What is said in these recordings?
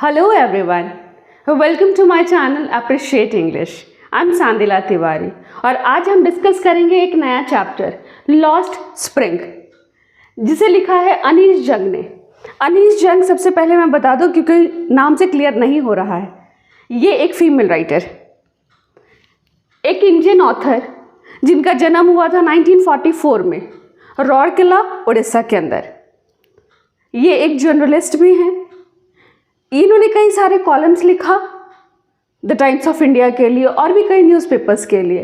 Hello everyone, welcome to my channel Appreciate English. I'm सांदिला Tiwari और आज हम डिस्कस करेंगे एक नया चैप्टर लॉस्ट स्प्रिंग जिसे लिखा है अनीश जंग ने। अनीश जंग सबसे पहले मैं बता दूं क्योंकि नाम से क्लियर नहीं हो रहा है, ये एक फीमेल राइटर, एक इंडियन ऑथर जिनका जन्म हुआ था 1944 में रौरकेला उड़ीसा के अंदर। ये एक जर्नलिस्ट भी हैं। इन्होंने कई सारे कॉलम्स लिखा द टाइम्स ऑफ इंडिया के लिए और भी कई न्यूज़पेपर्स के लिए।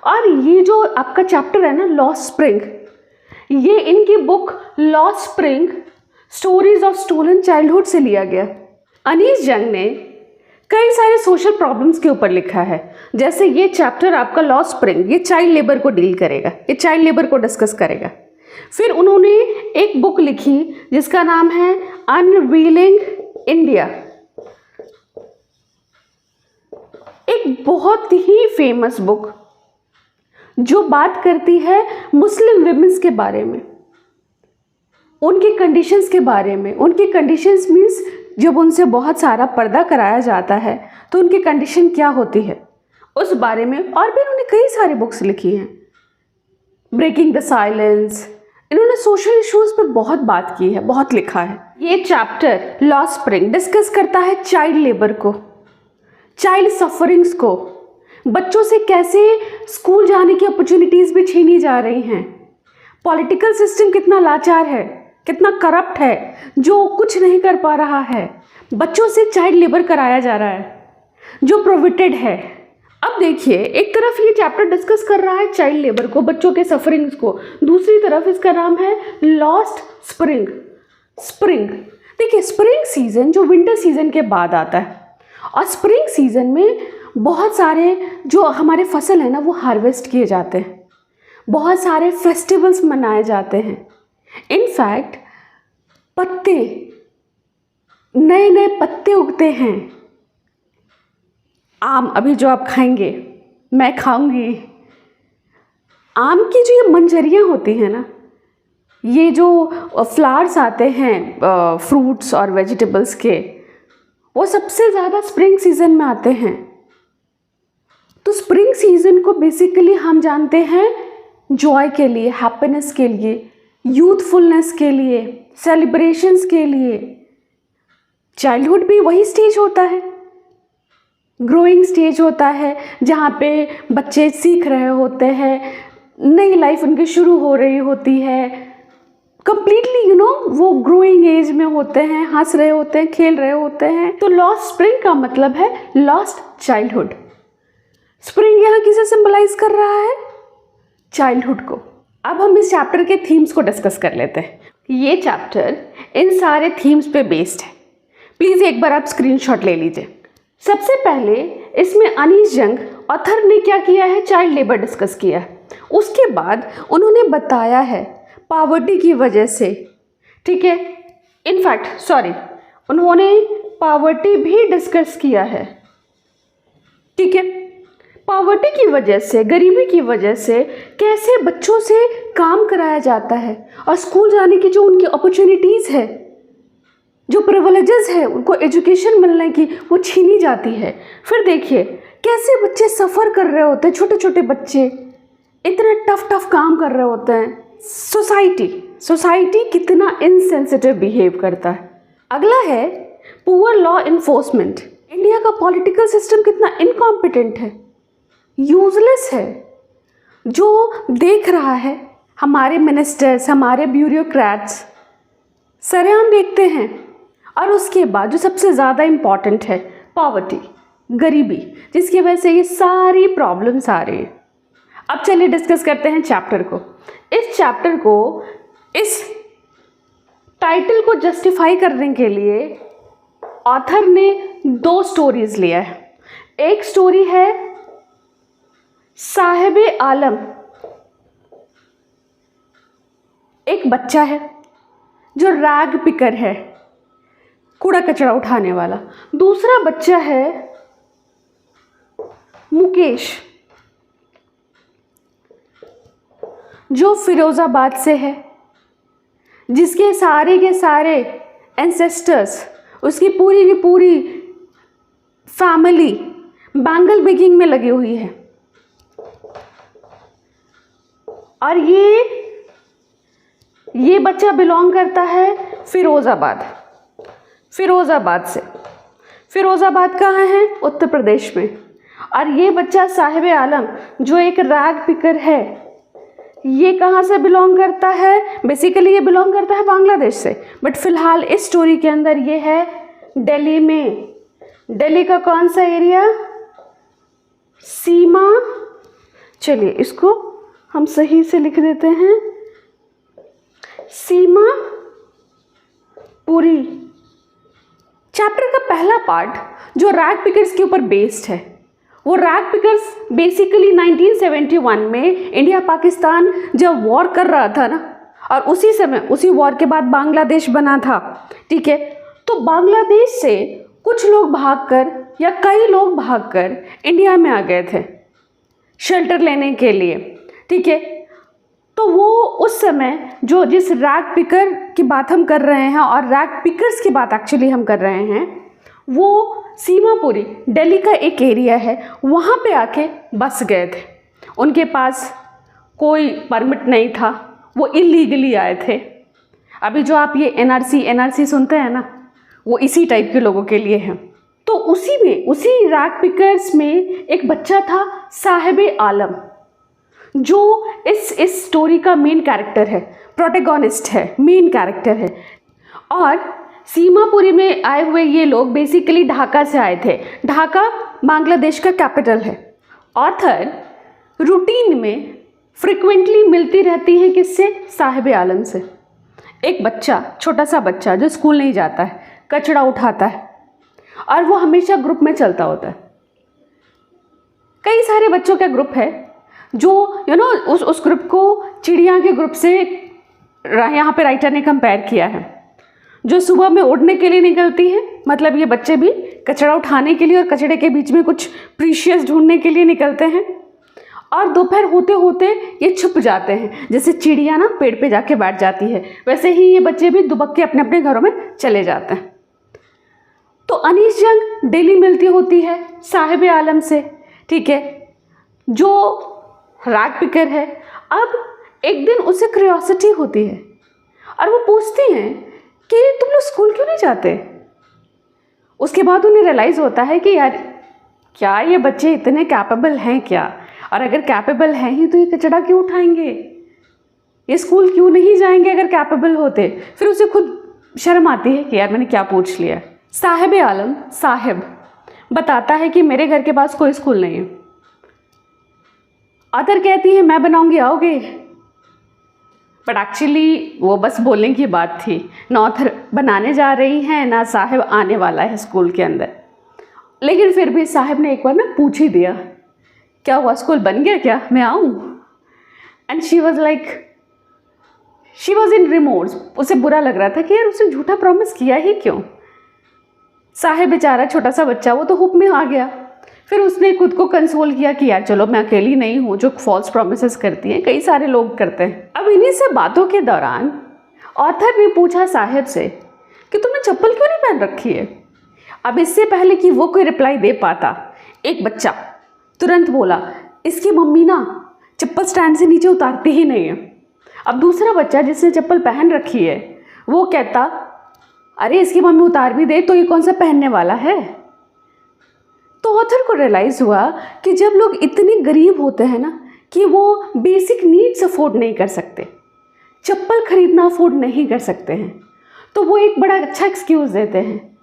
और ये जो आपका चैप्टर है ना लॉस्ट स्प्रिंग, ये इनकी book lost spring stories of stolen childhood से लिया गया। अनीश जंग ने कई सारे सोशल प्रॉब्लम्स के ऊपर लिखा है, जैसे ये चैप्टर आपका लॉस्ट स्प्रिंग ये चाइल्ड लेबर को डील करेगा, ये चाइल्ड लेबर को डिस्कस करेगा। फिर उन्होंने एक बुक लिखी जिसका नाम है अनवीलिंग इंडिया, एक बहुत ही फेमस बुक जो बात करती है मुस्लिम विमेंस के बारे में, उनकी कंडीशंस के बारे में। उनकी कंडीशंस मीन्स जब उनसे बहुत सारा पर्दा कराया जाता है तो उनकी कंडीशन क्या होती है उस बारे में। और भी उन्होंने कई सारी बुक्स लिखी हैं, ब्रेकिंग द साइलेंस। इन्होंने सोशल इश्यूज पे बहुत बात की है, बहुत लिखा है। ये चैप्टर लॉस्ट स्प्रिंग डिस्कस करता है चाइल्ड लेबर को, चाइल्ड सफरिंग्स को, बच्चों से कैसे स्कूल जाने की अपॉर्चुनिटीज़ भी छीनी जा रही हैं, पॉलिटिकल सिस्टम कितना लाचार है, कितना करप्ट है, जो कुछ नहीं कर पा रहा है, बच्चों से चाइल्ड लेबर कराया जा रहा है, जो प्रोविटेड है। अब देखिए, एक तरफ ये चैप्टर डिस्कस कर रहा है चाइल्ड लेबर को, बच्चों के सफरिंग्स को, दूसरी तरफ इसका नाम है लॉस्ट स्प्रिंग। स्प्रिंग देखिए, स्प्रिंग सीजन जो विंटर सीजन के बाद आता है, और स्प्रिंग सीजन में बहुत सारे जो हमारे फसल है ना वो हार्वेस्ट किए जाते हैं, बहुत सारे फेस्टिवल्स मनाए जाते हैं। इनफैक्ट पत्ते, नए नए पत्ते उगते हैं। आम अभी जो आप खाएंगे, मैं खाऊंगी, आम की जो ये मंजरियाँ होती हैं ना, ये जो फ्लावर्स आते हैं फ्रूट्स और वेजिटेबल्स के, वो सबसे ज़्यादा स्प्रिंग सीजन में आते हैं। तो स्प्रिंग सीजन को बेसिकली हम जानते हैं जॉय के लिए, हैप्पीनेस के लिए, यूथफुलनेस के लिए, सेलिब्रेशंस के लिए। चाइल्डहुड भी वही स्टेज होता है, ग्रोइंग स्टेज होता है, जहाँ पे बच्चे सीख रहे होते हैं, नई लाइफ उनकी शुरू हो रही होती है, कंप्लीटली वो ग्रोइंग एज में होते हैं, हंस रहे होते हैं, खेल रहे होते हैं। तो लॉस्ट स्प्रिंग का मतलब है लॉस्ट चाइल्डहुड। स्प्रिंग यहाँ किसे सिंबलाइज कर रहा है? चाइल्डहुड को। अब हम इस चैप्टर के थीम्स को डिस्कस कर लेते हैं। ये चैप्टर इन सारे थीम्स पे बेस्ड है। प्लीज़ एक बार आप स्क्रीनशॉट ले लीजिए। सबसे पहले इसमें अनीश जंग ऑथर ने क्या किया है, चाइल्ड लेबर डिस्कस किया है। उसके बाद उन्होंने बताया है पावर्टी की वजह से, ठीक है, इनफैक्ट सॉरी, उन्होंने पावर्टी भी डिस्कस किया है, ठीक है। पावर्टी की वजह से, गरीबी की वजह से कैसे बच्चों से काम कराया जाता है और स्कूल जाने की जो उनकी अपॉर्चुनिटीज़ है, जो प्रिविलेजेस है, उनको एजुकेशन मिलने की, वो छीनी जाती है। फिर देखिए कैसे बच्चे सफ़र कर रहे होते हैं, छोटे छोटे बच्चे इतना टफ काम कर रहे होते हैं। सोसाइटी कितना इनसेंसिटिव बिहेव करता है। अगला है पुअर लॉ इन्फोर्समेंट। इंडिया का पॉलिटिकल सिस्टम कितना इनकॉम्पिटेंट है, यूजलेस है, जो देख रहा है हमारे मिनिस्टर्स, हमारे ब्यूरोक्रेट्स सरेआम देखते हैं। और उसके बाद जो सबसे ज़्यादा इम्पॉर्टेंट है पॉवर्टी, गरीबी, जिसकी वजह से ये सारी प्रॉब्लम्स आ रही हैं। अब चलिए डिस्कस करते हैं चैप्टर को। इस चैप्टर को, इस टाइटल को जस्टिफाई करने के लिए ऑथर ने दो स्टोरीज लिया है। एक स्टोरी है साहिबे आलम, एक बच्चा है जो रैग पिकर है, कूड़ा कचरा उठाने वाला। दूसरा बच्चा है मुकेश, जो फिरोज़ाबाद से है, जिसके सारे के सारे एंसेस्टर्स उसकी पूरी की पूरी फैमिली बैंगल मेकिंग में लगी हुई है। और ये बच्चा बिलोंग करता है फिरोज़ाबाद से। फिरोज़ाबाद कहाँ है? उत्तर प्रदेश में। और ये बच्चा साहिब आलम जो एक रैग पिकर है, ये कहाँ से बिलोंग करता है? बेसिकली ये बिलोंग करता है बांग्लादेश से, बट फिलहाल इस स्टोरी के अंदर ये है दिल्ली में। दिल्ली का कौन सा एरिया? सीमा, चलिए इसको हम सही से लिख देते हैं, सीमा पुरी। चैप्टर का पहला पार्ट जो रैग पिकर्स के ऊपर बेस्ड है, वो रैग पिकर्स बेसिकली 1971 में इंडिया पाकिस्तान जब वॉर कर रहा था ना, और उसी समय उसी वॉर के बाद बांग्लादेश बना था, ठीक है। तो बांग्लादेश से कुछ लोग भागकर या कई लोग भागकर इंडिया में आ गए थे शेल्टर लेने के लिए, ठीक है। तो वो उस समय जो जिस रैग पिकर की बात हम कर रहे हैं और रैग पिकर्स की बात एक्चुअली हम कर रहे हैं, वो सीमापुरी दिल्ली का एक एरिया है, वहाँ पे आके बस गए थे। उनके पास कोई परमिट नहीं था, वो इलीगली आए थे। अभी जो आप ये एनआरसी सुनते हैं ना, वो इसी टाइप के लोगों के लिए है। तो उसी रैग पिकर्स में एक बच्चा था साहिब आलम, जो इस स्टोरी का मेन कैरेक्टर है, प्रोटैगनिस्ट है, मेन कैरेक्टर है। और सीमापुरी में आए हुए ये लोग बेसिकली ढाका से आए थे। ढाका बांग्लादेश का कैपिटल है। ऑथर रूटीन में फ्रिक्वेंटली मिलती रहती हैं किससे? साहिब आलम से। एक बच्चा, छोटा सा बच्चा जो स्कूल नहीं जाता है, कचरा उठाता है, और वो हमेशा ग्रुप में चलता होता है। कई सारे बच्चों का ग्रुप है जो उस ग्रुप को चिड़िया के ग्रुप से यहाँ पे राइटर ने कंपेयर किया है, जो सुबह में उड़ने के लिए निकलती है, मतलब ये बच्चे भी कचरा उठाने के लिए और कचरे के बीच में कुछ प्रीशियस ढूंढने के लिए निकलते हैं, और दोपहर होते होते ये छुप जाते हैं। जैसे चिड़िया ना पेड़ पे जाके बैठ जाती है, वैसे ही ये बच्चे भी दुबक के अपने अपने घरों में चले जाते हैं। तो अनीस जंग डेली मिलती होती है साहिब आलम से, ठीक है, जो रैग पिकर है। अब एक दिन उसे क्यूरियोसिटी होती है और वो पूछती हैं कि तुम लोग स्कूल क्यों नहीं जाते। उसके बाद उन्हें रियलाइज़ होता है कि यार क्या ये बच्चे इतने कैपेबल हैं क्या, और अगर कैपेबल हैं ही तो ये कचरा क्यों उठाएंगे, ये स्कूल क्यों नहीं जाएंगे अगर कैपेबल होते। फिर उसे खुद शर्म आती है कि यार मैंने क्या पूछ लिया। साहिब आलम साहिब बताता है कि मेरे घर के पास कोई स्कूल नहीं है। ऑथर कहती है मैं बनाऊंगी, आओगे? बट एक्चुअली वो बस बोलने की बात थी, ना ऑथर बनाने जा रही हैं ना साहिब आने वाला है स्कूल के अंदर। लेकिन फिर भी साहिब ने एक बार ना पूछ ही दिया, क्या हुआ स्कूल बन गया क्या, मैं आऊँ? And she was in remorse. उसे बुरा लग रहा था कि यार उसने झूठा प्रॉमिस किया ही क्यों। साहिब बेचारा छोटा सा बच्चा, वो तो हुप में आ गया। फिर उसने खुद को कंसोल किया कि यार चलो मैं अकेली नहीं हूँ जो फॉल्स प्रॉमिसेस करती हैं, कई सारे लोग करते हैं। अब इन्हीं से बातों के दौरान ऑथर ने पूछा साहिब से कि तुमने चप्पल क्यों नहीं पहन रखी है। अब इससे पहले कि वो कोई रिप्लाई दे पाता, एक बच्चा तुरंत बोला इसकी मम्मी ना चप्पल स्टैंड से नीचे उतारती ही नहीं है। अब दूसरा बच्चा जिसने चप्पल पहन रखी है वो कहता अरे इसकी मम्मी उतार भी दे तो ये कौन सा पहनने वाला है। तो ऑथर को रियलाइज़ हुआ कि जब लोग इतने गरीब होते हैं ना कि वो बेसिक नीड्स अफोर्ड नहीं कर सकते, चप्पल खरीदना अफोर्ड नहीं कर सकते हैं, तो वो एक बड़ा अच्छा एक्सक्यूज़ देते हैं।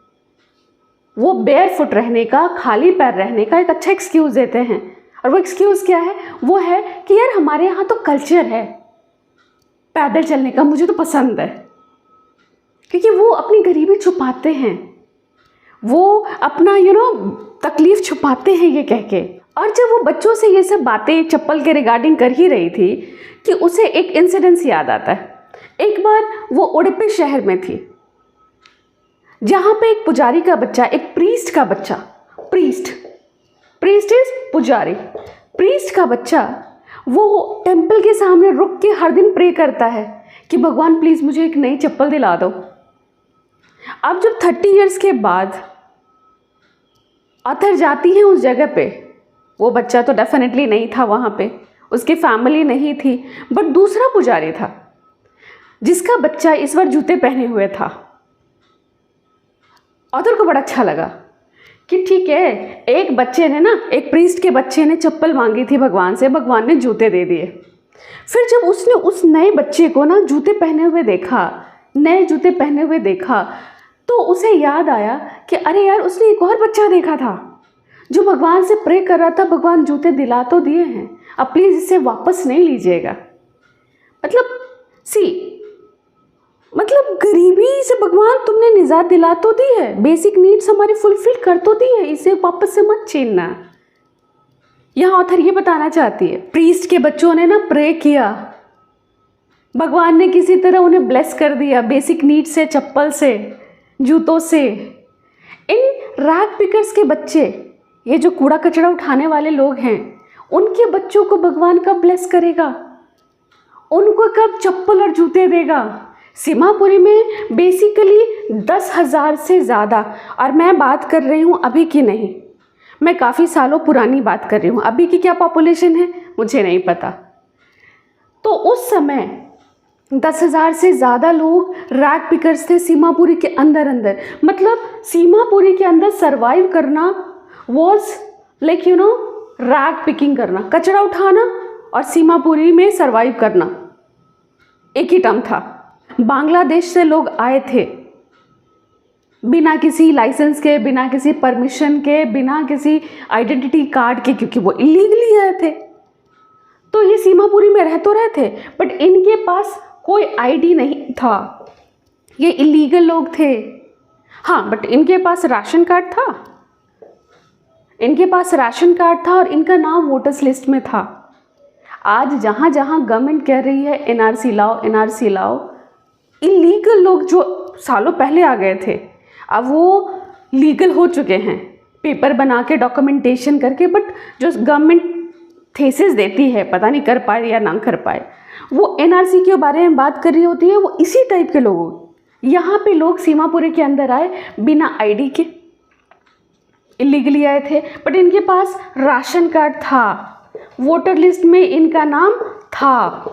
वो बेयर फुट रहने का, खाली पैर रहने का एक अच्छा एक्सक्यूज़ देते हैं। और वो एक्सक्यूज़ क्या है? वो है कि यार हमारे यहाँ तो कल्चर है पैदल चलने का, मुझे तो पसंद है। क्योंकि वो अपनी गरीबी छुपाते हैं, वो अपना तकलीफ़ छुपाते हैं ये कह के। और जब वो बच्चों से ये सब बातें चप्पल के रिगार्डिंग कर ही रही थी कि उसे एक इंसिडेंस याद आता है। एक बार वो उडुपी शहर में थी जहाँ पे एक पुजारी का बच्चा, एक प्रीस्ट का बच्चा, प्रीस्ट इज पुजारी, प्रीस्ट का बच्चा वो टेम्पल के सामने रुक के हर दिन प्रे करता है कि भगवान प्लीज़ मुझे एक नई चप्पल दिला दो। अब जब 30 इयर्स के बाद ऑथर जाती है उस जगह पे, वो बच्चा तो डेफिनेटली नहीं था वहाँ पे, उसकी फैमिली नहीं थी, बट दूसरा पुजारी था जिसका बच्चा इस बार जूते पहने हुए था। ऑथर को बड़ा अच्छा लगा कि ठीक है, एक बच्चे ने ना, एक प्रीस्ट के बच्चे ने चप्पल मांगी थी भगवान से, भगवान ने जूते दे दिए। फिर जब उसने उस नए बच्चे को ना जूते पहने हुए देखा, नए जूते पहने हुए देखा, तो उसे याद आया कि अरे यार, उसने एक और बच्चा देखा था जो भगवान से प्रे कर रहा था, भगवान जूते दिला तो दिए हैं, अब प्लीज़ इसे वापस नहीं लीजिएगा। मतलब गरीबी से भगवान तुमने निजात दिला तो दी है, बेसिक नीड्स हमारी फुलफिल कर तो दी है, इसे वापस से मत छीनना। यहाँ ऑथर ये बताना चाहती है, प्रीस्ट के बच्चों ने ना प्रे किया, भगवान ने किसी तरह उन्हें ब्लेस कर दिया बेसिक नीड से, चप्पल से, जूतों से। इन रैग पिकर्स के बच्चे, ये जो कूड़ा कचरा उठाने वाले लोग हैं, उनके बच्चों को भगवान कब ब्लेस करेगा, उनको कब चप्पल और जूते देगा। सीमापुरी में बेसिकली 10,000 से ज़्यादा, और मैं बात कर रही हूँ अभी की नहीं, मैं काफ़ी सालों पुरानी बात कर रही हूँ, अभी की क्या पॉपुलेशन है मुझे नहीं पता। तो उस समय 10,000 से ज़्यादा लोग रैग पिकर्स थे सीमापुरी के अंदर। मतलब सीमापुरी के अंदर सरवाइव करना वॉज लाइक रैग पिकिंग करना, कचरा उठाना, और सीमापुरी में सरवाइव करना एक ही टर्म था। बांग्लादेश से लोग आए थे बिना किसी लाइसेंस के, बिना किसी परमिशन के, बिना किसी आइडेंटिटी कार्ड के, क्योंकि वो इलीगली आए थे। तो ये सीमापुरी में रह तो रहे थे, बट इनके पास कोई आईडी नहीं था, ये इलीगल लोग थे। हाँ, बट इनके पास राशन कार्ड था, और इनका नाम वोटर्स लिस्ट में था। आज जहाँ जहाँ गवर्नमेंट कह रही है एनआरसी लाओ, इलीगल लोग जो सालों पहले आ गए थे, अब वो लीगल हो चुके हैं, पेपर बना के, डॉक्यूमेंटेशन करके। बट जो गवर्नमेंट थेसिस देती है, पता नहीं कर पाए या ना कर पाए, वो एनआरसी के बारे में बात कर रही होती है, वो इसी टाइप के लोग। यहाँ पे लोग सीमापुरी के अंदर आए बिना आईडी के, इलीगली आए थे, बट इनके पास राशन कार्ड था, वोटर लिस्ट में इनका नाम था।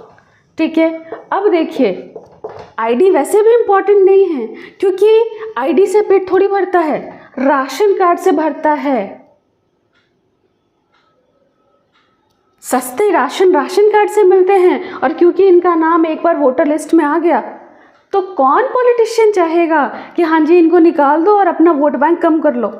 ठीक है, अब देखिए, आईडी वैसे भी इम्पॉर्टेंट नहीं है, क्योंकि आईडी से पेट थोड़ी भरता है, राशन कार्ड से भरता है। सस्ते राशन कार्ड से मिलते हैं, और क्योंकि इनका नाम एक बार वोटर लिस्ट में आ गया, तो कौन पॉलिटिशियन चाहेगा कि हाँ जी इनको निकाल दो और अपना वोट बैंक कम कर लो।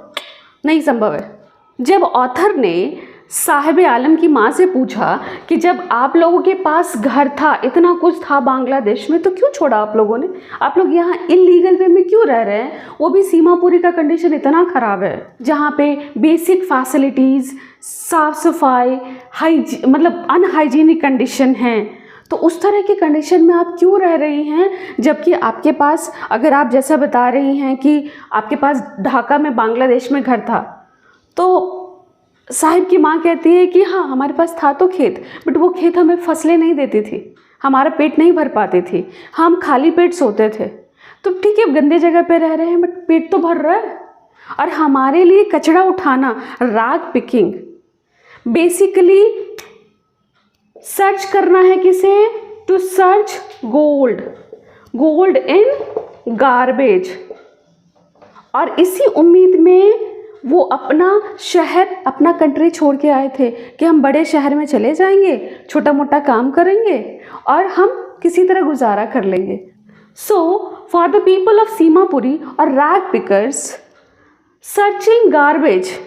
नहीं संभव है। जब ऑथर ने साहिब आलम की माँ से पूछा कि जब आप लोगों के पास घर था, इतना कुछ था बांग्लादेश में, तो क्यों छोड़ा आप लोगों ने, आप लोग यहाँ इलीगल वे में क्यों रह रहे हैं, वो भी सीमापुरी का कंडीशन इतना ख़राब है जहाँ पे बेसिक फैसिलिटीज़, साफ़ सफाई, मतलब अनहाइजीनिक कंडीशन है। तो उस तरह की कंडीशन में आप क्यों रह रही हैं, जबकि आपके पास, अगर आप जैसा बता रही हैं कि आपके पास ढाका में, बांग्लादेश में घर था, तो साहिब की माँ कहती है कि हाँ हमारे पास था तो खेत, बट वो खेत हमें फसलें नहीं देती थी, हमारा पेट नहीं भर पाती थी, हम खाली पेट सोते थे। तो ठीक है, गंदे जगह पे रह रहे हैं, बट पेट तो भर रहा है। और हमारे लिए कचरा उठाना, रैग पिकिंग, बेसिकली सर्च करना है किसे, to search gold in garbage. और इसी उम्मीद में वो अपना शहर, अपना कंट्री छोड़ के आए थे कि हम बड़े शहर में चले जाएंगे, छोटा मोटा काम करेंगे और हम किसी तरह गुजारा कर लेंगे। So for the people of Seemapuri और rag pickers, searching garbage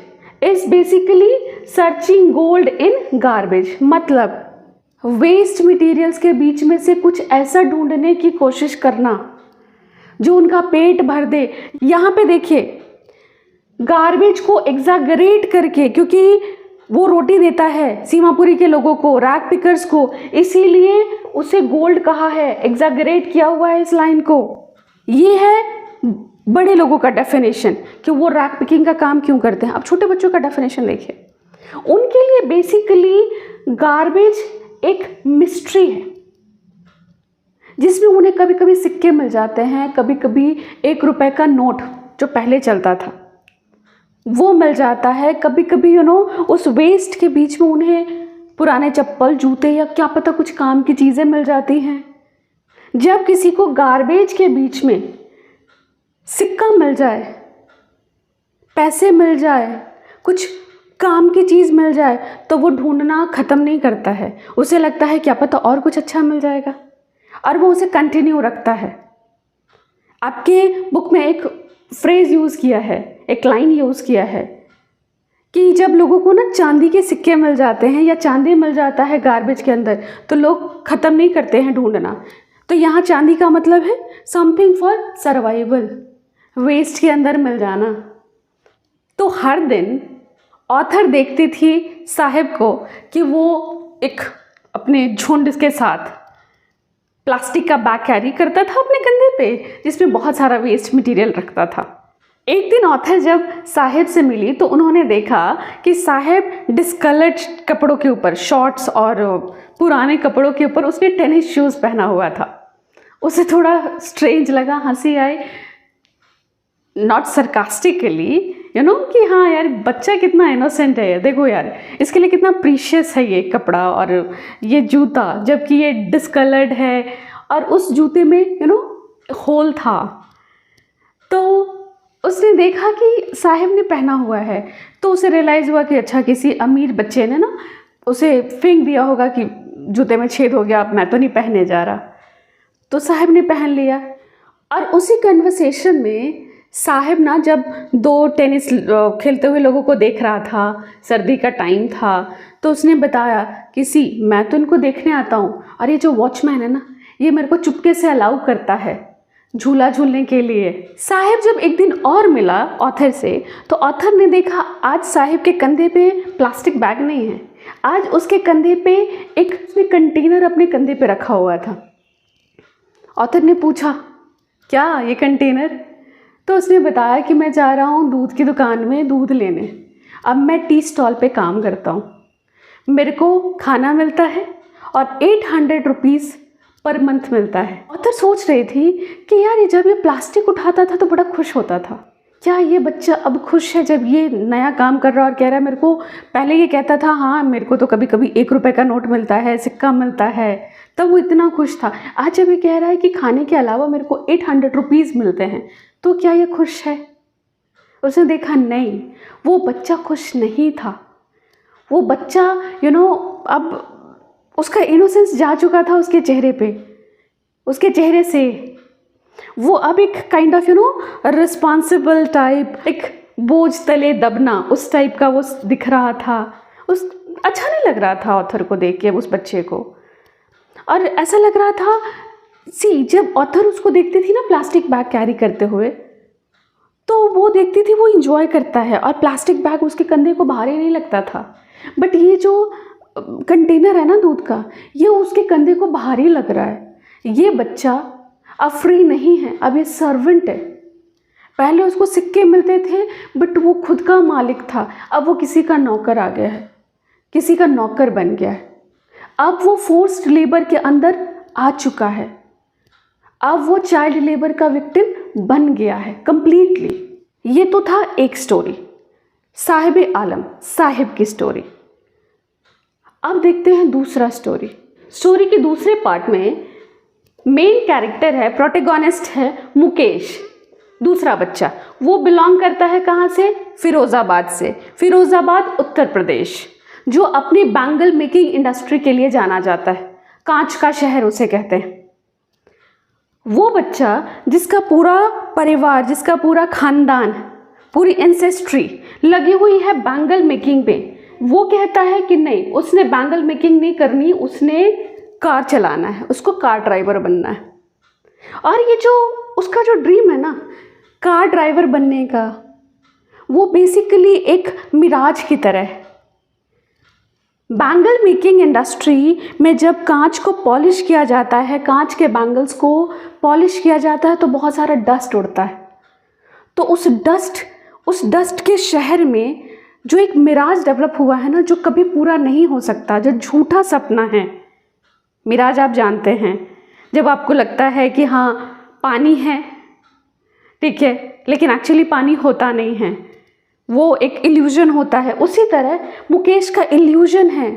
is basically searching gold in garbage. मतलब वेस्ट मटेरियल्स के बीच में से कुछ ऐसा ढूंढने की कोशिश करना जो उनका पेट भर दे। यहाँ पे देखिए, गार्बेज को एग्जैगरेट करके, क्योंकि वो रोटी देता है सीमापुरी के लोगों को, रैग पिकर्स को, इसीलिए उसे गोल्ड कहा है, एग्जैगरेट किया हुआ है इस लाइन को। ये है बड़े लोगों का डेफिनेशन कि वो रैग पिकिंग का काम क्यों करते हैं। अब छोटे बच्चों का डेफिनेशन देखिए, उनके लिए बेसिकली गार्बेज एक मिस्ट्री है। जिसमें उन्हें कभी कभी सिक्के मिल जाते हैं, कभी कभी 1 रुपए का नोट जो पहले चलता था वो मिल जाता है, कभी कभी उस वेस्ट के बीच में उन्हें पुराने चप्पल, जूते या क्या पता कुछ काम की चीज़ें मिल जाती हैं। जब किसी को गार्बेज के बीच में सिक्का मिल जाए, पैसे मिल जाए, कुछ काम की चीज़ मिल जाए, तो वो ढूंढना ख़त्म नहीं करता है। उसे लगता है क्या पता और कुछ अच्छा मिल जाएगा, और वो उसे कंटिन्यू रखता है। आपके बुक में एक फ्रेज़ यूज़ किया है, एक लाइन यूज़ किया है कि जब लोगों को ना चांदी के सिक्के मिल जाते हैं या चांदी मिल जाता है गार्बेज के अंदर, तो लोग ख़त्म नहीं करते हैं ढूंढना। तो यहाँ चांदी का मतलब है समथिंग फॉर सर्वाइवल, वेस्ट के अंदर मिल जाना। तो हर दिन ऑथर देखती थी साहिब को कि वो एक अपने झुंड के साथ प्लास्टिक का बैग कैरी करता था अपने कंधे पे, जिसमें बहुत सारा वेस्ट मटेरियल रखता था। एक दिन ऑथर जब साहिब से मिली तो उन्होंने देखा कि साहिब डिस्कलर्ड कपड़ों के ऊपर, शॉर्ट्स और पुराने कपड़ों के ऊपर उसने टेनिस शूज़ पहना हुआ था। उसे थोड़ा स्ट्रेंज लगा, हंसी आई, नॉट सरकास्टिकली कि हाँ यार बच्चा कितना इनोसेंट है, देखो यार इसके लिए कितना प्रीशियस है ये कपड़ा और ये जूता, जबकि ये डिस्कलर्ड है और उस जूते में होल था। तो उसने देखा कि साहिब ने पहना हुआ है, तो उसे रियलाइज़ हुआ कि अच्छा किसी अमीर बच्चे ने ना उसे फेंक दिया होगा कि जूते में छेद हो गया, अब मैं तो नहीं पहने जा रहा। तो साहिब ने पहन लिया। और उसी कन्वर्सेशन में साहिब ना जब 2 टेनिस खेलते हुए लोगों को देख रहा था, सर्दी का टाइम था, तो उसने बताया कि मैं तो इनको देखने आता हूँ, और ये जो वॉचमैन है ना ये मेरे को चुपके से अलाउ करता है झूला झूलने के लिए। साहिब जब एक दिन और मिला ऑथर से, तो ऑथर ने देखा आज साहिब के कंधे पे प्लास्टिक बैग नहीं है, आज उसके कंधे पे एक कंटेनर अपने कंधे पे रखा हुआ था। ऑथर ने पूछा क्या ये कंटेनर? तो उसने बताया कि मैं जा रहा हूँ दूध की दुकान में दूध लेने, अब मैं टी स्टॉल पे काम करता हूँ, मेरे को खाना मिलता है और 800 रुपीज़ पर मंथ मिलता है। ऑथर सोच रही थी कि यार ये जब ये प्लास्टिक उठाता था तो बड़ा खुश होता था, क्या ये बच्चा अब खुश है जब ये नया काम कर रहा है और कह रहा है मेरे को, पहले ये कहता था हाँ मेरे को तो कभी कभी 1 रुपए का नोट मिलता है, सिक्का मिलता है, तब वो इतना खुश था। आज जब ये कह रहा है कि खाने के अलावा मेरे को 800 रुपीज़ मिलते हैं, तो क्या ये खुश है? उसने देखा नहीं, वो बच्चा खुश नहीं था। वो बच्चा अब उसका इनोसेंस जा चुका था उसके चेहरे पे, उसके चेहरे से। वो अब एक काइंड ऑफ रिस्पॉन्सिबल टाइप, एक बोझ तले दबना उस टाइप का वो दिख रहा था। अच्छा नहीं लग रहा था ऑथर को देख के उस बच्चे को, और ऐसा लग रहा था जब ऑथर उसको देखती थी ना प्लास्टिक बैग कैरी करते हुए, तो वो देखती थी वो इंजॉय करता है और प्लास्टिक बैग उसके कंधे को भारी नहीं लगता था। बट ये जो कंटेनर है ना दूध का, ये उसके कंधे को भारी लग रहा है। ये बच्चा अब फ्री नहीं है, अब ये सर्वेंट है। पहले उसको सिक्के मिलते थे बट वो खुद का मालिक था, अब वो किसी का नौकर आ गया है, किसी का नौकर बन गया है। अब वो फोर्स्ड लेबर के अंदर आ चुका है, अब वो चाइल्ड लेबर का विक्टिम बन गया है कंप्लीटली। ये तो था एक स्टोरी, साहिब आलम, साहिब की स्टोरी। अब देखते हैं दूसरा स्टोरी। स्टोरी के दूसरे पार्ट में मेन कैरेक्टर है, प्रोटैगनिस्ट है मुकेश, दूसरा बच्चा। वो बिलोंग करता है कहाँ से? फिरोज़ाबाद से। फिरोज़ाबाद उत्तर प्रदेश, जो अपनी बैंगल मेकिंग इंडस्ट्री के लिए जाना जाता है, कांच का शहर उसे कहते हैं। वो बच्चा जिसका पूरा परिवार, जिसका पूरा खानदान, पूरी एंसेस्ट्री लगी हुई है बैंगल मेकिंग पे, वो कहता है कि नहीं, उसने बैंगल मेकिंग नहीं करनी, उसने कार चलाना है, उसको कार ड्राइवर बनना है। और ये जो उसका जो ड्रीम है ना कार ड्राइवर बनने का, वो बेसिकली एक मिराज की तरह है। बैंगल मेकिंग इंडस्ट्री में जब कांच को पॉलिश किया जाता है, कांच के बैंगल्स को पॉलिश किया जाता है, तो बहुत सारा डस्ट उड़ता है। तो उस डस्ट के शहर में जो एक मिराज डेवलप हुआ है ना, जो कभी पूरा नहीं हो सकता, जो झूठा सपना है, मिराज आप जानते हैं, जब आपको लगता है कि हाँ पानी है, ठीक है, लेकिन एक्चुअली पानी होता नहीं है, वो एक इल्यूजन होता है। उसी तरह मुकेश का इल्यूजन है,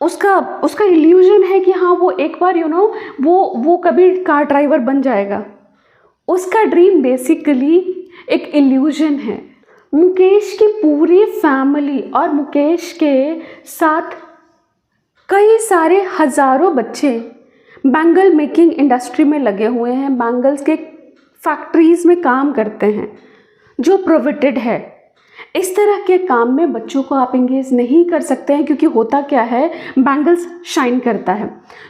उसका इल्यूजन है कि हाँ वो एक बार वो कभी कार ड्राइवर बन जाएगा। उसका ड्रीम बेसिकली एक इल्यूजन है। मुकेश की पूरी फैमिली और मुकेश के साथ कई सारे हज़ारों बच्चे बैंगल मेकिंग इंडस्ट्री में लगे हुए हैं, बैंगल्स के फैक्ट्रीज़ में काम करते हैं जो प्रोहिबिटेड है। इस तरह के काम में बच्चों को आप इंगेज नहीं कर सकते हैं, क्योंकि होता क्या है, बैंगल्स शाइन करता है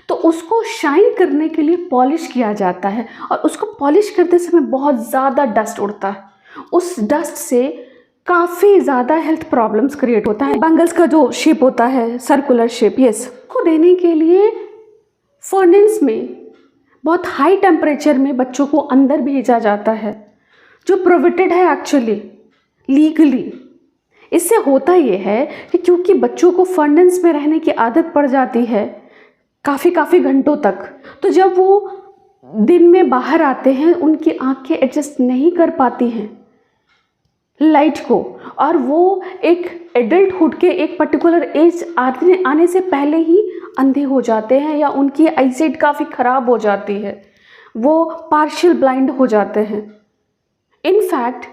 तो उसको शाइन करने के लिए पॉलिश किया जाता है, और उसको पॉलिश करते समय बहुत ज़्यादा डस्ट उड़ता है। उस डस्ट से काफ़ी ज़्यादा हेल्थ प्रॉब्लम्स क्रिएट होता है। बैंगल्स का जो शेप होता है सर्कुलर शेप, यस, को देने के लिए फर्नेस में बहुत हाई टेम्परेचर में बच्चों को अंदर भेजा जाता है, जो प्रोहिबिटेड है एक्चुअली लीगली। इससे होता ये है कि क्योंकि बच्चों को फर्नेस में रहने की आदत पड़ जाती है काफ़ी घंटों तक, तो जब वो दिन में बाहर आते हैं उनकी आंखें एडजस्ट नहीं कर पाती हैं लाइट को, और वो एक एडल्टहुड के एक पर्टिकुलर एज आने से पहले ही अंधे हो जाते हैं, या उनकी आईसाइट काफ़ी ख़राब हो जाती है, वो पार्शियल ब्लाइंड हो जाते हैं। इनफैक्ट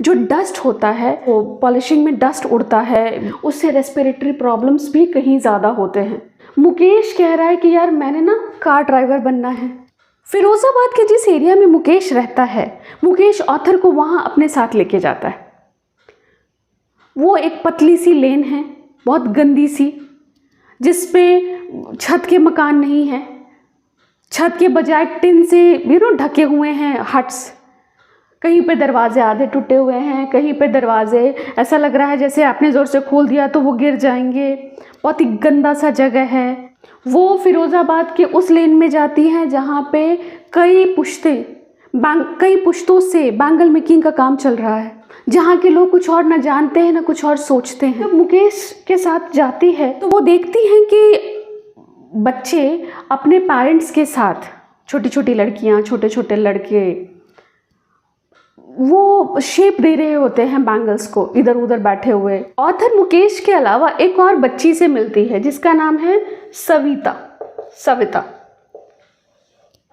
जो डस्ट होता है, वो पॉलिशिंग में डस्ट उड़ता है, उससे रेस्पिरेटरी प्रॉब्लम्स भी कहीं ज़्यादा होते हैं। मुकेश कह रहा है कि यार मैंने ना कार ड्राइवर बनना है। फिरोज़ाबाद के जिस एरिया में मुकेश रहता है, मुकेश ऑथर को वहाँ अपने साथ लेके जाता है। वो एक पतली सी लेन है, बहुत गंदी सी, जिसपे छत के मकान नहीं हैं, छत के बजाय टिन से ढके हुए हैं हट्स। कहीं पे दरवाजे आधे टूटे हुए हैं, कहीं पे दरवाजे ऐसा लग रहा है जैसे आपने ज़ोर से खोल दिया तो वो गिर जाएंगे। बहुत ही गंदा सा जगह है। वो फिरोज़ाबाद के उस लेन में जाती हैं जहाँ पे कई पुश्तों से बैंगल मेकिंग का काम चल रहा है, जहाँ के लोग कुछ और न जानते हैं न कुछ और सोचते हैं। जब मुकेश के साथ जाती है तो वो देखती हैं कि बच्चे अपने पेरेंट्स के साथ, छोटी छोटी लड़कियाँ, छोटे छोटे लड़के, वो शेप दे रहे होते हैं बैंगल्स को इधर उधर बैठे हुए। ऑथर मुकेश के अलावा एक और बच्ची से मिलती है जिसका नाम है सविता।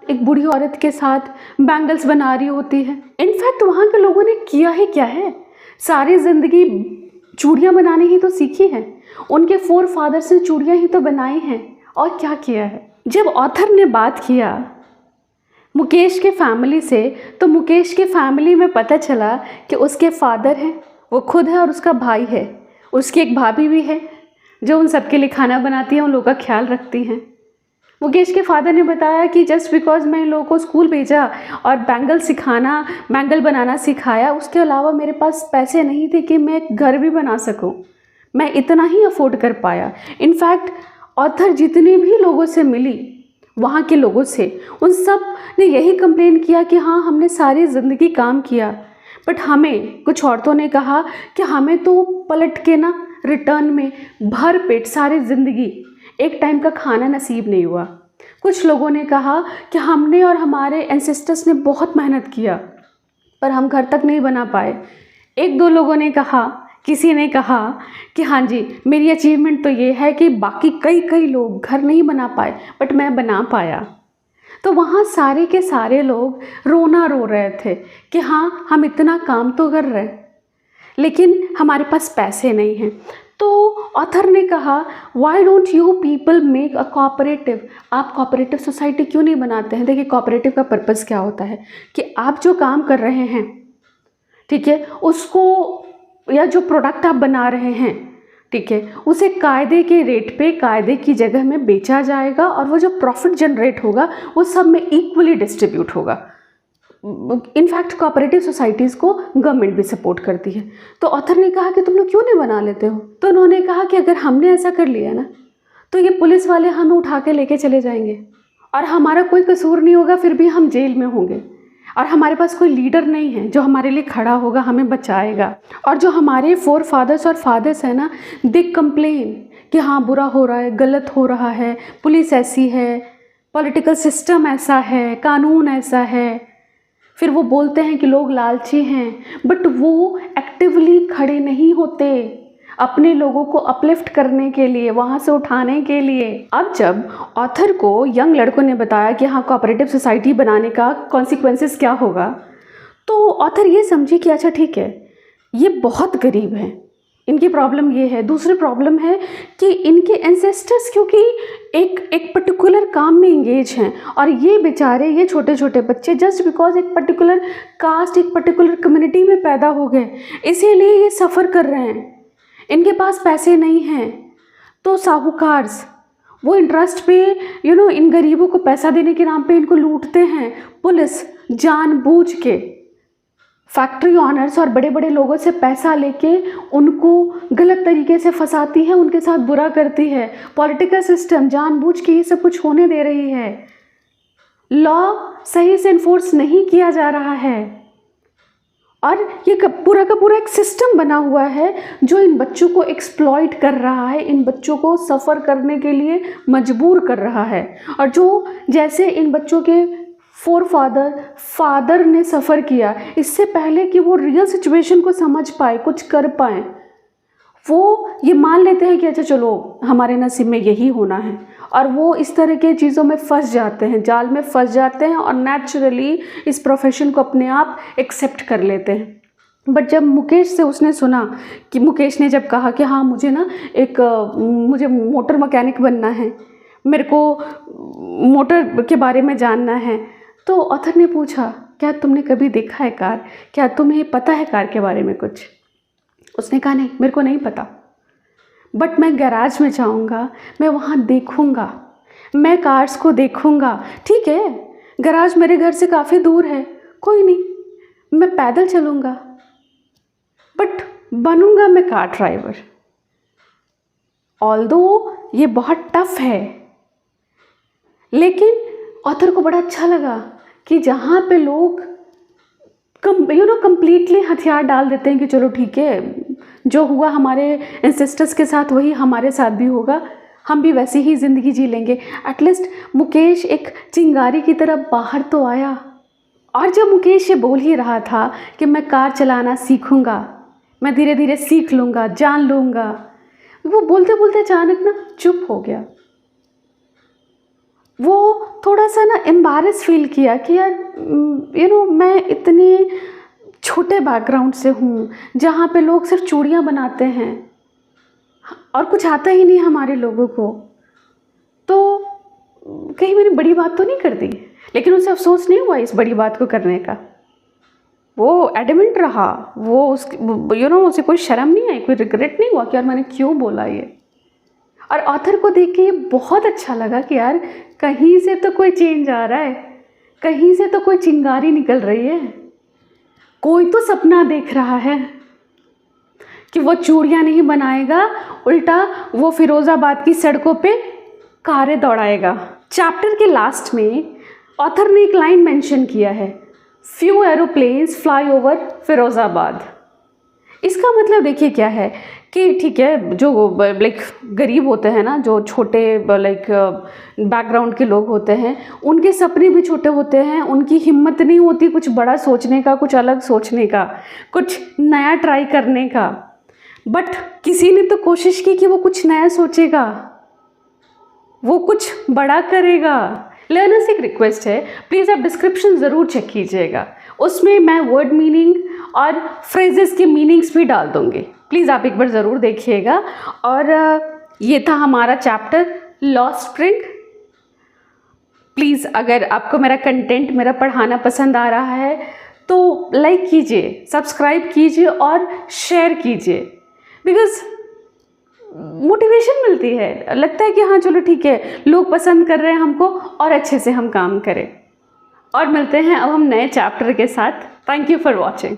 एक बूढ़ी औरत के साथ बैंगल्स बना रही होती है। इनफैक्ट वहाँ के लोगों ने किया ही क्या है, सारी ज़िंदगी चूड़ियाँ बनाने ही तो सीखी हैं। उनके फोर फादर्स ने चूड़ियाँ ही तो बनाई हैं, और क्या किया है। जब ऑथर ने बात किया मुकेश के फैमिली से, तो मुकेश के फैमिली में पता चला कि उसके फादर हैं, वो खुद है, और उसका भाई है, उसकी एक भाभी भी है जो उन सबके लिए खाना बनाती है, उन लोगों का ख्याल रखती हैं। मुकेश के फादर ने बताया कि जस्ट बिकॉज मैं इन लोगों को स्कूल भेजा और बैंगल बनाना सिखाया, उसके अलावा मेरे पास पैसे नहीं थे कि मैं एक घर भी बना सकूं। मैं इतना ही अफोर्ड कर पाया। इनफैक्ट ऑथर जितने भी लोगों से मिली, वहाँ के लोगों से, उन सब ने यही कंप्लेन किया कि हाँ हमने सारी ज़िंदगी काम किया, बट हमें, कुछ औरतों ने कहा कि हमें तो पलट के ना रिटर्न में भर पेट सारी ज़िंदगी एक टाइम का खाना नसीब नहीं हुआ। कुछ लोगों ने कहा कि हमने और हमारे एंसेस्टर्स ने बहुत मेहनत किया पर हम घर तक नहीं बना पाए। एक दो लोगों ने कहा, किसी ने कहा कि हाँ जी मेरी अचीवमेंट तो ये है कि बाकी कई लोग घर नहीं बना पाए बट मैं बना पाया। तो वहाँ सारे के सारे लोग रोना रो रहे थे कि हाँ हम इतना काम तो कर रहे लेकिन हमारे पास पैसे नहीं हैं। तो ऑथर ने कहा why don't you people make a cooperative, आप कोऑपरेटिव सोसाइटी क्यों नहीं बनाते हैं। देखिए कोऑपरेटिव का पर्पस क्या होता है कि आप जो काम कर रहे हैं, ठीक है, उसको या जो प्रोडक्ट आप बना रहे हैं, ठीक है, उसे कायदे के रेट पे कायदे की जगह में बेचा जाएगा और वो जो प्रॉफिट जनरेट होगा वो सब में इक्वली डिस्ट्रीब्यूट होगा। इनफैक्ट कोऑपरेटिव सोसाइटीज़ को गवर्नमेंट भी सपोर्ट करती है। तो ऑथर ने कहा कि तुम लोग क्यों नहीं बना लेते हो। तो उन्होंने कहा कि अगर हमने ऐसा कर लिया ना तो ये पुलिस वाले हमें उठा के लेके चले जाएंगे और हमारा कोई कसूर नहीं होगा, फिर भी हम जेल में होंगे और हमारे पास कोई लीडर नहीं है जो हमारे लिए खड़ा होगा, हमें बचाएगा। और जो हमारे फोर फादर्स और फादर्स हैं ना, दे कंप्लेन कि हाँ बुरा हो रहा है, गलत हो रहा है, पुलिस ऐसी है, पॉलिटिकल सिस्टम ऐसा है, कानून ऐसा है। फिर वो बोलते हैं कि लोग लालची हैं, बट वो एक्टिवली खड़े नहीं होते अपने लोगों को अपलिफ्ट करने के लिए, वहाँ से उठाने के लिए। अब जब ऑथर को यंग लड़कों ने बताया कि हाँ कोऑपरेटिव सोसाइटी बनाने का कॉन्सिक्वेंसेस क्या होगा, तो ऑथर ये समझी कि अच्छा ठीक है, ये बहुत गरीब हैं, इनकी प्रॉब्लम ये है। दूसरी प्रॉब्लम है कि इनके एंसेस्टर्स क्योंकि एक पर्टिकुलर काम में इंगेज हैं, और ये बेचारे, ये छोटे छोटे बच्चे जस्ट बिकॉज एक पर्टिकुलर कास्ट, एक पर्टिकुलर कम्युनिटी में पैदा हो गए, इसीलिए ये सफ़र कर रहे हैं। इनके पास पैसे नहीं हैं, तो साहूकार्स वो इंटरेस्ट पे इन गरीबों को पैसा देने के नाम पे इनको लूटते हैं। पुलिस जानबूझ के फैक्ट्री ऑनर्स और बड़े बड़े लोगों से पैसा लेके उनको गलत तरीके से फंसाती है, उनके साथ बुरा करती है। पॉलिटिकल सिस्टम जानबूझ के ये सब कुछ होने दे रही है। लॉ सही से इन्फोर्स नहीं किया जा रहा है, और ये पूरा का पूरा एक सिस्टम बना हुआ है जो इन बच्चों को एक्सप्लॉइट कर रहा है, इन बच्चों को सफ़र करने के लिए मजबूर कर रहा है। और जो जैसे इन बच्चों के फादर ने सफ़र किया, इससे पहले कि वो रियल सिचुएशन को समझ पाए, कुछ कर पाए, वो ये मान लेते हैं कि अच्छा चलो हमारे नसीब में यही होना है, और वो इस तरह के चीज़ों में फंस जाते हैं, जाल में फंस जाते हैं, और नेचुरली इस प्रोफेशन को अपने आप एक्सेप्ट कर लेते हैं। बट जब मुकेश से उसने सुना कि मुकेश ने जब कहा कि हाँ मुझे मुझे मोटर मैकेनिक बनना है, मेरे को मोटर के बारे में जानना है, तो ऑथर ने पूछा क्या तुमने कभी देखा है कार, क्या तुम्हें पता है कार के बारे में कुछ? उसने कहा नहीं, मेरे को नहीं पता, बट मैं गैराज में जाऊंगा, मैं वहाँ देखूंगा, मैं कार्स को देखूंगा। ठीक है, गैराज मेरे घर से काफ़ी दूर है, कोई नहीं, मैं पैदल चलूँगा, बट बनूंगा मैं कार ड्राइवर। ऑल्दो ये बहुत टफ है, लेकिन ऑथर को बड़ा अच्छा लगा कि जहाँ पे लोग कंप्लीटली हथियार डाल देते हैं कि चलो ठीक है, जो हुआ हमारे एंसेस्टर्स के साथ वही हमारे साथ भी होगा, हम भी वैसी ही ज़िंदगी जी लेंगे। एटलीस्ट मुकेश एक चिंगारी की तरह बाहर तो आया। और जब मुकेश ये बोल ही रहा था कि मैं कार चलाना सीखूँगा, मैं धीरे धीरे सीख लूँगा, जान लूँगा, वो बोलते बोलते अचानक ना चुप हो गया। वो थोड़ा सा ना एम्बारेस फील किया कि यार मैं इतने छोटे बैकग्राउंड से हूँ जहाँ पे लोग सिर्फ चूड़ियाँ बनाते हैं और कुछ आता ही नहीं हमारे लोगों को, तो कहीं मैंने बड़ी बात तो नहीं कर दी। लेकिन उसे अफसोस नहीं हुआ इस बड़ी बात को करने का, वो एडमेंट रहा, वो उसे कोई शर्म नहीं आई, कोई रिग्रेट नहीं हुआ कि यार मैंने क्यों बोला ये। और ऑथर को देख के ये बहुत अच्छा लगा कि यार कहीं से तो कोई चेंज आ रहा है, कहीं से तो कोई चिंगारी निकल रही है, कोई तो सपना देख रहा है कि वो चूड़ियाँ नहीं बनाएगा, उल्टा वो फिरोज़ाबाद की सड़कों पे कारें दौड़ाएगा। चैप्टर के लास्ट में ऑथर ने एक लाइन मेंशन किया है, few aeroplanes fly over Firozabad. इसका मतलब देखिए क्या है कि ठीक है, जो लाइक गरीब होते हैं ना, जो छोटे लाइक बैकग्राउंड के लोग होते हैं, उनके सपने भी छोटे होते हैं, उनकी हिम्मत नहीं होती कुछ बड़ा सोचने का, कुछ अलग सोचने का, कुछ नया ट्राई करने का। बट किसी ने तो कोशिश की कि वो कुछ नया सोचेगा, वो कुछ बड़ा करेगा। लर्नर्स एक रिक्वेस्ट है, प्लीज़ आप डिस्क्रिप्शन ज़रूर चेक कीजिएगा, उसमें मैं वर्ड मीनिंग और फ्रेजेस के मीनिंग्स भी डाल दूँगी, प्लीज़ आप एक बार ज़रूर देखिएगा। और ये था हमारा चैप्टर लॉस्ट स्प्रिंग। प्लीज़ अगर आपको मेरा कंटेंट, मेरा पढ़ाना पसंद आ रहा है तो लाइक कीजिए, सब्सक्राइब कीजिए और शेयर कीजिए, बिकॉज़ मोटिवेशन मिलती है, लगता है कि हाँ चलो ठीक है, लोग पसंद कर रहे हैं हमको और अच्छे से हम काम करें। और मिलते हैं अब हम नए चैप्टर के साथ। Thank you for watching.